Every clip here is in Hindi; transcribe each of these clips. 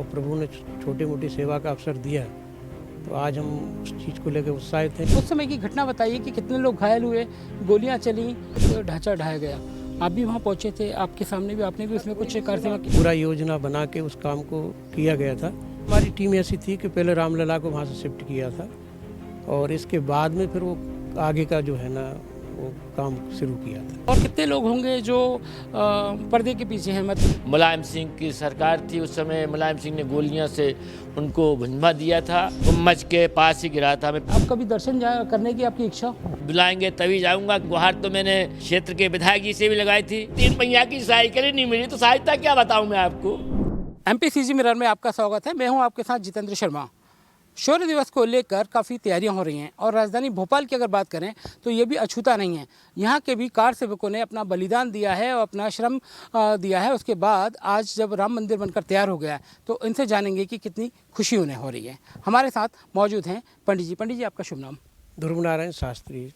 और प्रभु ने छोटी मोटी सेवा का अवसर दिया, तो आज हम उस चीज़ को लेकर उत्साहित हैं। उस समय की घटना बताइए कि कितने लोग घायल हुए, गोलियां चली, तो ढांचा ढाया गया। आप भी वहां पहुंचे थे, आपके सामने भी आपने भी उसमें कुछ कार्यसेवा की। पूरा योजना बना के उस काम को किया गया था। हमारी टीम ऐसी थी कि पहले रामलला को वहाँ से शिफ्ट किया था और इसके बाद में फिर वो आगे का जो है ना वो काम शुरू किया था। और कितने लोग होंगे जो पर्दे के पीछे हैं? मतलब मुलायम सिंह की सरकार थी उस समय। मुलायम सिंह ने गोलियां से उनको भुंजवा दिया था, गुम्बज के पास ही गिरा था। मैं आप कभी दर्शन करने की आपकी इच्छा? बुलाएंगे तभी जाऊंगा। गुहार तो मैंने क्षेत्र के विधायक जी से भी लगाई थी। 3 पहिया की साइकिल ही नहीं मिली तो सहायता क्या बताऊं मैं आपको। MPCG मिरर में आपका स्वागत है। मैं हूं आपके साथ जितेंद्र शर्मा। शौर्य दिवस को लेकर काफ़ी तैयारियां हो रही हैं और राजधानी भोपाल की अगर बात करें तो ये भी अछूता नहीं है। यहाँ के भी कार सेवकों ने अपना बलिदान दिया है और अपना श्रम दिया है। उसके बाद आज जब राम मंदिर बनकर तैयार हो गया है तो इनसे जानेंगे कि कितनी खुशी उन्हें हो रही है। हमारे साथ मौजूद हैं पंडित जी। पंडित जी, आपका शुभ नाम? ध्रुव नारायण शास्त्री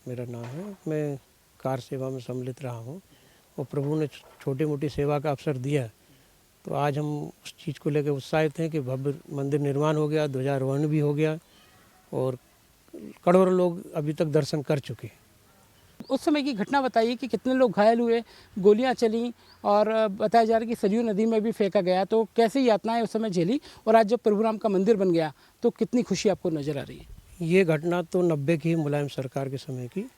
मेरा नाम है। मैं कार सेवा में सम्मिलित रहा हूँ और प्रभु ने छोटी मोटी सेवा का अवसर दिया, तो आज हम उस चीज़ को लेकर उत्साहित हैं कि भव्य मंदिर निर्माण हो गया, ध्वजारोहण भी हो गया और करोड़ों लोग अभी तक दर्शन कर चुके हैं। उस समय की घटना बताइए कि कितने लोग घायल हुए, गोलियां चली और बताया जा रहा है कि सरयू नदी में भी फेंका गया। तो कैसी यातनाएं उस समय झेली और आज जब प्रभु राम का मंदिर बन गया तो कितनी खुशी आपको नजर आ रही है? ये घटना तो 90 की मुलायम सरकार के समय की।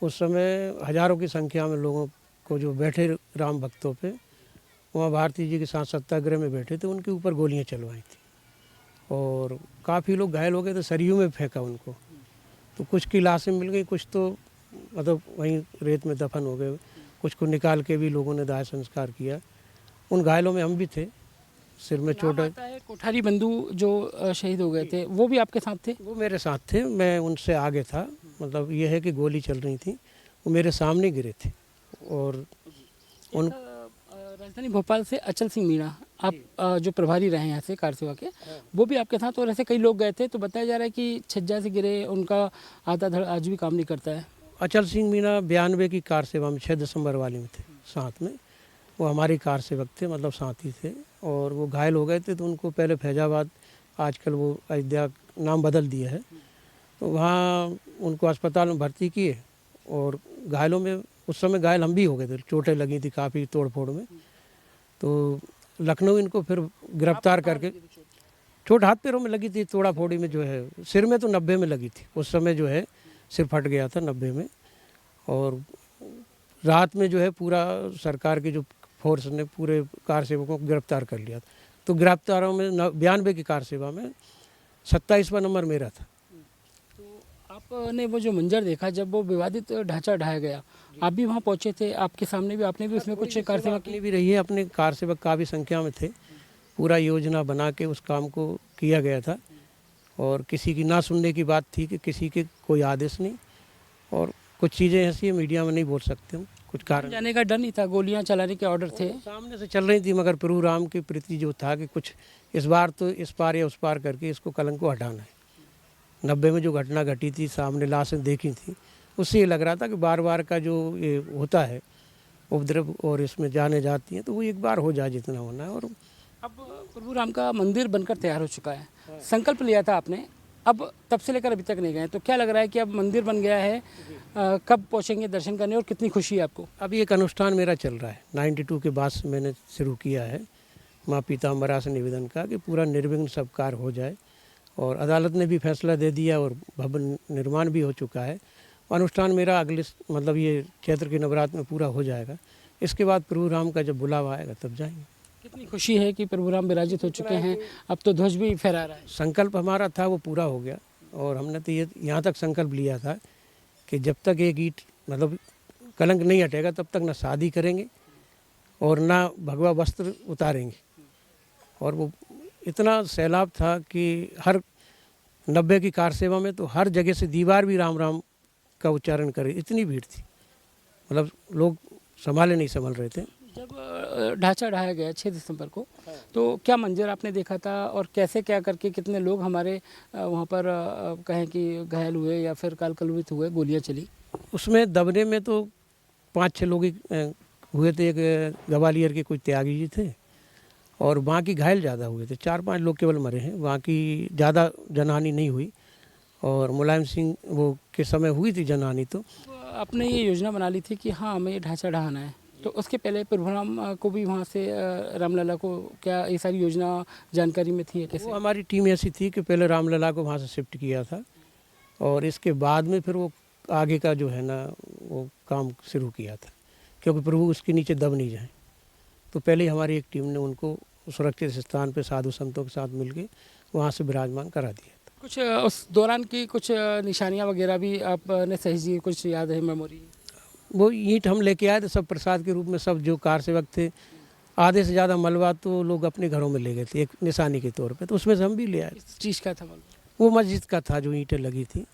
उस समय हजारों की संख्या में लोगों को जो बैठे राम भक्तों पे, वहाँ भारती जी के साथ सत्याग्रह में बैठे थे, उनके ऊपर गोलियां चलवाई थी और काफ़ी लोग घायल हो गए थे। सरयू में फेंका उनको, तो कुछ की लाशें मिल गई, कुछ तो मतलब वहीं रेत में दफन हो गए, कुछ को निकाल के भी लोगों ने दाह संस्कार किया। उन घायलों में हम भी थे। सिर में चोट है। कोठारी बंधु जो शहीद हो गए थे वो भी आपके साथ थे? वो मेरे साथ थे, मैं उनसे आगे था। मतलब ये है कि गोली चल रही थी, वो मेरे सामने गिरे थे। और उन राजधानी भोपाल से अचल सिंह मीणा, आप जो प्रभारी रहे हैं यहाँ से कार सेवा के, वो भी आपके साथ और ऐसे कई लोग गए थे। तो बताया जा रहा है कि छज्जा से गिरे, उनका आधा धड़ आज भी काम नहीं करता है। अचल सिंह मीणा 92 की कार सेवा में 6 दिसंबर वाली में थे साथ में। वो हमारी कार सेवक थे, मतलब साथी थे। और वो घायल हो गए थे तो उनको पहले फैजाबाद, आजकल वो अयोध्या नाम बदल दिया है, तो वहाँ उनको अस्पताल में भर्ती किए। और घायलों में उस समय घायल हम भी हो गए थे, चोटें लगी थी काफ़ी तोड़ फोड़ में। तो लखनऊ इनको फिर गिरफ्तार करके, चोट हाथ पैरों में लगी थी, तोड़ा फोड़ी में जो है, सिर में तो 90 में लगी थी उस समय, जो है सिर फट गया था 90 में। और रात में जो है पूरा सरकार की जो फोर्स ने पूरे कार सेवकों को गिरफ्तार कर लिया था। तो गिरफ्तारों में 92 की कार सेवा में 27वां नंबर मेरा था। तो आपने वो जो मंजर देखा जब वो विवादित ढांचा ढाया गया, आप भी वहाँ पहुँचे थे, आपके सामने भी आपने भी उसमें कुछ कार सेवा की? भी रही है, अपने कार सेवक काफ़ी संख्या में थे। पूरा योजना बना के उस काम को किया गया था और किसी की ना सुनने की बात थी कि किसी के कोई आदेश नहीं। और कुछ चीज़ें ऐसी है मीडिया में नहीं बोल सकते हम, कुछ कारण जाने का डर नहीं था, गोलियां चलाने के ऑर्डर थे? सामने से चल रही थी, मगर प्रभु राम के प्रति जो था कि कुछ इस बार तो इस पार या उस पार करके इसको कलंक को हटाना है। 90 में जो घटना घटी थी, सामने लाशें देखी थी, उससे ये लग रहा था कि बार बार का जो ये होता है उपद्रव और इसमें जाने जाती हैं, तो वो एक बार हो जाए जितना होना है। और अब प्रभु राम का मंदिर बनकर तैयार हो चुका है, संकल्प लिया था आपने, अब तब से लेकर अभी तक नहीं गए, तो क्या लग रहा है कि अब मंदिर बन गया है, कब पहुंचेंगे दर्शन करने और कितनी खुशी है आपको? अभी एक अनुष्ठान मेरा चल रहा है, 92 के बाद से मैंने शुरू किया है, माँ पीताम्बरा से निवेदन का कि पूरा निर्विघ्न सब कार्य हो जाए। और अदालत ने भी फैसला दे दिया और भवन निर्माण भी हो चुका है। अनुष्ठान मेरा अगले मतलब ये चैत्र के नवरात्र में पूरा हो जाएगा। इसके बाद प्रभु राम का जब बुलावा आएगा तब जाएंगे। कितनी खुशी है कि प्रभु राम विराजित हो चुके हैं, अब तो ध्वज भी फहरा रहा है। संकल्प हमारा था वो पूरा हो गया और हमने तो ये यहाँ तक संकल्प लिया था कि जब तक एक ईंट मतलब कलंक नहीं हटेगा तब तक ना शादी करेंगे और ना भगवा वस्त्र उतारेंगे। और वो इतना सैलाब था कि हर 90 की कार सेवा में तो हर जगह से दीवार भी राम राम का उच्चारण करे, इतनी भीड़ थी, मतलब लोग संभाले नहीं संभल रहे थे। जब ढांचा ढाया गया 6 दिसंबर को, तो क्या मंजर आपने देखा था और कैसे क्या करके कितने लोग हमारे वहाँ पर कहें कि घायल हुए या फिर काल कलवित हुए, गोलियाँ चली? उसमें दबने में तो 5-6 लोग ही हुए थे। एक ग्वालियर के कोई त्यागी जी थे और वहाँ की घायल ज़्यादा हुए थे, 4-5 लोग केवल मरे हैं, वहाँ की ज़्यादा जनहानि नहीं हुई। और मुलायम सिंह वो के समय हुई थी जनहानि। तो आपने ये योजना बना ली थी कि हाँ हमें ये ढांचा ढहाना है, तो उसके पहले प्रभुराम को भी वहाँ से रामलला को क्या ये सारी योजना जानकारी में थी या कैसे? वो हमारी टीम ऐसी थी कि पहले रामलला को वहाँ से शिफ्ट किया था और इसके बाद में फिर वो आगे का जो है ना वो काम शुरू किया था, क्योंकि प्रभु उसके नीचे दब नहीं जाए। तो पहले ही हमारी एक टीम ने उनको सुरक्षित स्थान पर साधु संतों के साथ मिलके वहाँ से विराजमान करा दिया था। कुछ उस दौरान की कुछ निशानियाँ वगैरह भी आपने सही कुछ याद है, मेमोरी? वो ईंट हम लेके आए थे सब प्रसाद के रूप में, सब जो कार सेवक थे, आधे से ज़्यादा मलबा तो लोग अपने घरों में ले गए थे एक निशानी के तौर पे, तो उसमें से हम भी ले आए। किस चीज़ का था मलबा? वो मस्जिद का था जो ईंटें लगी थी,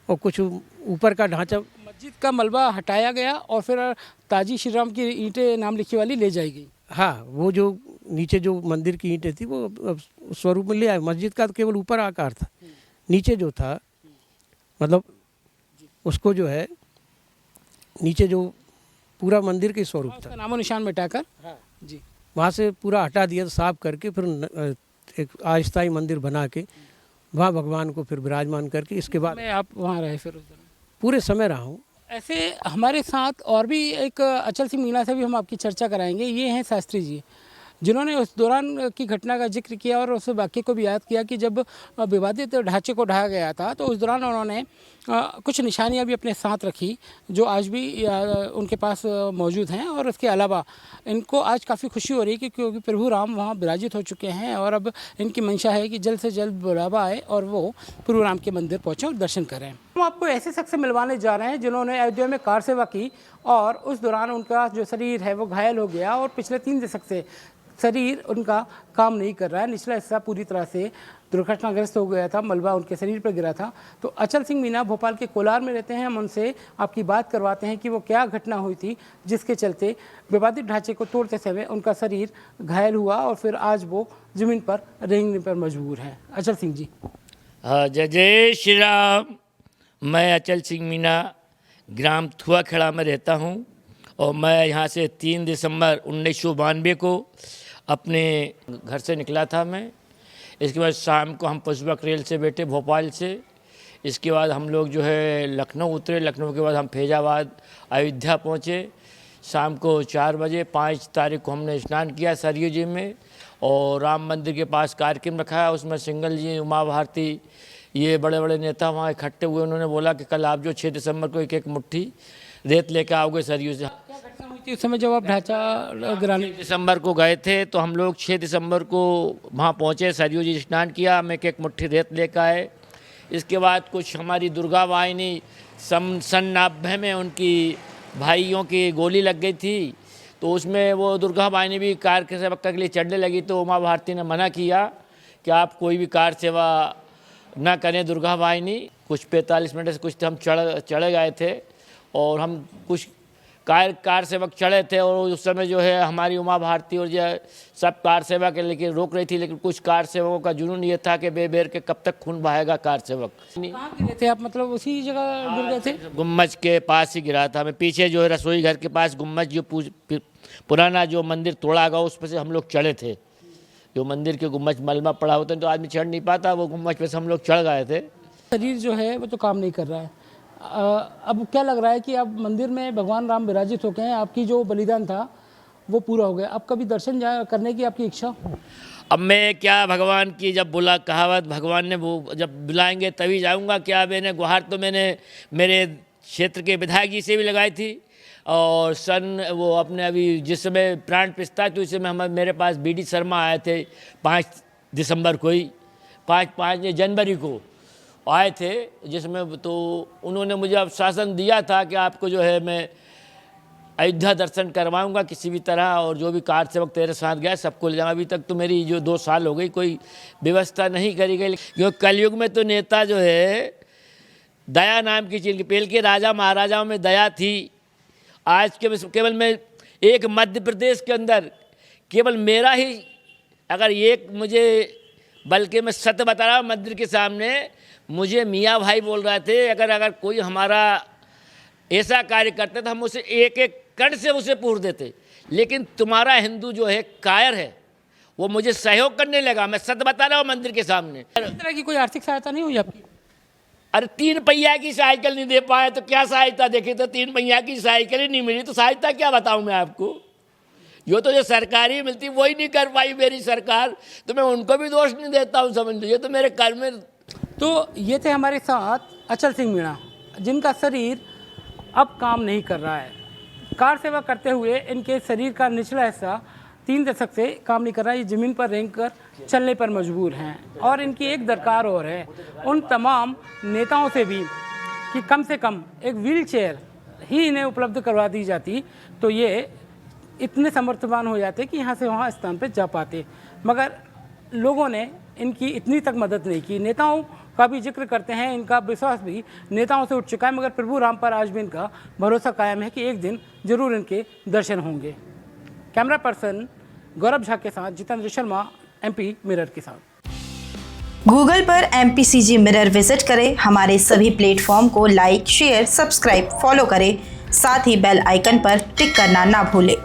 और कुछ ऊपर का ढांचा। मस्जिद का मलबा हटाया गया और फिर ताजी श्री राम की ईंटें नाम लिखी वाली ले जाई गई। हाँ, वो जो नीचे जो मंदिर की ईंटें थी वो अब स्वरूप में ले आए। मस्जिद का तो केवल ऊपर आकार था, नीचे जो था मतलब उसको जो है नीचे जो पूरा मंदिर के स्वरूप था, उसका नामो निशान मिटाकर जी वहाँ से पूरा हटा दिया, साफ करके फिर एक अस्थायी मंदिर बना के वहाँ भगवान को फिर विराजमान करके इसके बाद मैं आप वहाँ रहे फिर उस दौरान? पूरे समय रहा हूँ। ऐसे हमारे साथ और भी एक अचल सिंह मीणा से भी हम आपकी चर्चा कराएंगे। ये हैं शास्त्री जी, जिन्होंने उस दौरान की घटना का जिक्र किया और उस वाक्य को भी याद किया कि जब विवादित ढांचे को ढाया गया था तो उस दौरान उन्होंने कुछ निशानियां भी अपने साथ रखी जो आज भी उनके पास मौजूद हैं। और उसके अलावा इनको आज काफ़ी खुशी हो रही है क्योंकि प्रभु राम वहाँ विराजित हो चुके हैं और अब इनकी मंशा है कि जल्द से जल्द बुलावा आए और वो प्रभु राम के मंदिर पहुँचें और दर्शन करें। हम आपको ऐसे शख्स से मिलवाने जा रहे हैं जिन्होंने अयोध्या में कार सेवा की और उस दौरान उनका जो शरीर है वो घायल हो गया और पिछले 3 दशक से शरीर उनका काम नहीं कर रहा है। निचला हिस्सा पूरी तरह से दुर्घटनाग्रस्त हो गया था, मलबा उनके शरीर पर गिरा था। तो अचल सिंह मीणा भोपाल के कोलार में रहते हैं। हम उनसे आपकी बात करवाते हैं कि वो क्या घटना हुई थी जिसके चलते विवादित ढांचे को तोड़ते समय उनका शरीर घायल हुआ और फिर आज वो ज़मीन पर रेंगने पर मजबूर हैं। अचल सिंह जी। हाँ, जय जय श्री राम। मैं अचल सिंह मीणा ग्राम थुआखेड़ा में रहता हूँ और मैं यहाँ से 3 दिसंबर 1992 को अपने घर से निकला था मैं। इसके बाद शाम को हम पशुपक रेल से बैठे भोपाल से। इसके बाद हम लोग जो है लखनऊ उतरे। लखनऊ के बाद हम फैजाबाद अयोध्या पहुँचे। शाम को 4 बजे 5 तारीख को हमने स्नान किया सरयू जी में और राम मंदिर के पास कार्यक्रम रखा है। उसमें सिंगल जी, उमा भारती, ये बड़े बड़े नेता वहाँ इकट्ठे हुए। उन्होंने बोला कि कल आप जो 6 दिसंबर को एक मुट्ठी रेत लेकर आओगे सरयू से। उस समय जब आप ढांचा गिराने 6 दिसंबर को गए थे तो हम लोग 6 दिसंबर को वहाँ पहुँचे, सरयू जी स्नान किया, हम एक मुट्ठी रेत लेकर आए। इसके बाद कुछ हमारी दुर्गा वाहिनी सन 90 में उनकी भाइयों की गोली लग गई थी, तो उसमें वो दुर्गा वाहिनी भी कार के सेवा के लिए चढ़ने लगी। तो उमा भारती ने मना किया कि आप कोई भी कार सेवा ना करें दुर्गा वाहिनी। कुछ 45 मिनट से कुछ हम चढ़ गए थे और हम कुछ कार सेवक चढ़े थे और उस समय जो है हमारी उमा भारती और जो सब कार सेवा के लेके रोक रही थी, लेकिन कुछ कार सेवकों का जुनून ये था कि बेबेर के कब तक खून बहाएगा कार सेवक। कहाँ गिरे थे आप, मतलब उसी जगह गिर गए थे? गुम्बज के पास ही गिरा था मैं, पीछे जो है रसोई घर के पास गुम्बज जो पुराना जो मंदिर तोड़ा गया उस पर से हम लोग चढ़े थे। जो मंदिर के गुम्बज मलबा पड़ा होता है तो आदमी चढ़ नहीं पाता, वो गुम्बज पे से हम लोग चढ़ गए थे। शरीर जो है वो तो काम नहीं कर रहा है। अब क्या लग रहा है कि अब मंदिर में भगवान राम विराजित हो गए हैं, आपकी जो बलिदान था वो पूरा हो गया, अब कभी दर्शन करने की आपकी इच्छा? अब मैं क्या, भगवान की जब बुला कहावत, भगवान ने वो जब बुलाएंगे तभी जाऊंगा। क्या मैंने गुहार तो मैंने मेरे क्षेत्र के विधायक जी से भी लगाई थी और वो अपने अभी जिस समय प्राण पिस्ता तो उस समय मेरे पास BD शर्मा आए थे 5 दिसंबर को ही 5 जनवरी को आए थे, जिसमें तो उन्होंने मुझे आश्वासन दिया था कि आपको जो है मैं अयोध्या दर्शन करवाऊंगा किसी भी तरह, और जो भी कार सेवक तेरे साथ गए सबको ले जाऊंगा। अभी तक तो मेरी जो 2 साल हो गई कोई व्यवस्था नहीं करी गई, क्योंकि कलयुग में तो नेता जो है दया नाम की चीज़, पहले के राजा महाराजाओं में दया थी। आज के केवल मैं एक मध्य प्रदेश के अंदर केवल मेरा ही अगर एक मुझे, बल्कि मैं सत्य बता रहा हूँ मंदिर के सामने, मुझे मियाँ भाई बोल रहे थे अगर कोई हमारा ऐसा कार्य करते तो हम उसे एक कण से उसे पूछ देते, लेकिन तुम्हारा हिंदू जो है कायर है वो मुझे सहयोग करने लगा, मैं सच बता रहा हूँ मंदिर के सामने। इस तरह की कोई आर्थिक सहायता नहीं हुई आपकी? अरे 3 पहिया की साइकिल नहीं दे पाए तो क्या सहायता देखे, तो 3 पहिया की साइकिल ही नहीं मिली तो सहायता क्या बताऊं मैं आपको। जो सरकारी मिलती वही नहीं कर पाई मेरी सरकार, तो मैं उनको भी दोष नहीं देता हूँ, समझ लीजिए, तो मेरे कर्म में। तो ये थे हमारे साथ अचल सिंह मीणा, जिनका शरीर अब काम नहीं कर रहा है। कार सेवा करते हुए इनके शरीर का निचला हिस्सा 3 दशक से काम नहीं कर रहा है। ये ज़मीन पर रेंग कर चलने पर मजबूर हैं और इनकी एक दरकार और है उन तमाम नेताओं से भी कि कम से कम एक व्हील चेयर ही इन्हें उपलब्ध करवा दी जाती तो ये इतने समर्थवान हो जाते कि यहाँ से वहाँ स्थान पर जा पाते, मगर लोगों ने इनकी इतनी तक मदद नहीं की। नेताओं का भी जिक्र करते हैं, इनका विश्वास भी नेताओं से उठ चुका है, मगर प्रभु राम पर आज भी इनका भरोसा कायम है कि एक दिन जरूर इनके दर्शन होंगे। कैमरा पर्सन गौरव झा के साथ जितेंद्र शर्मा, MP मिरर के साथ। गूगल पर MPCG मिरर विजिट करें। हमारे सभी प्लेटफॉर्म को लाइक, शेयर, सब्सक्राइब, फॉलो करें। साथ ही बेल आइकन पर टिक करना ना भूलें।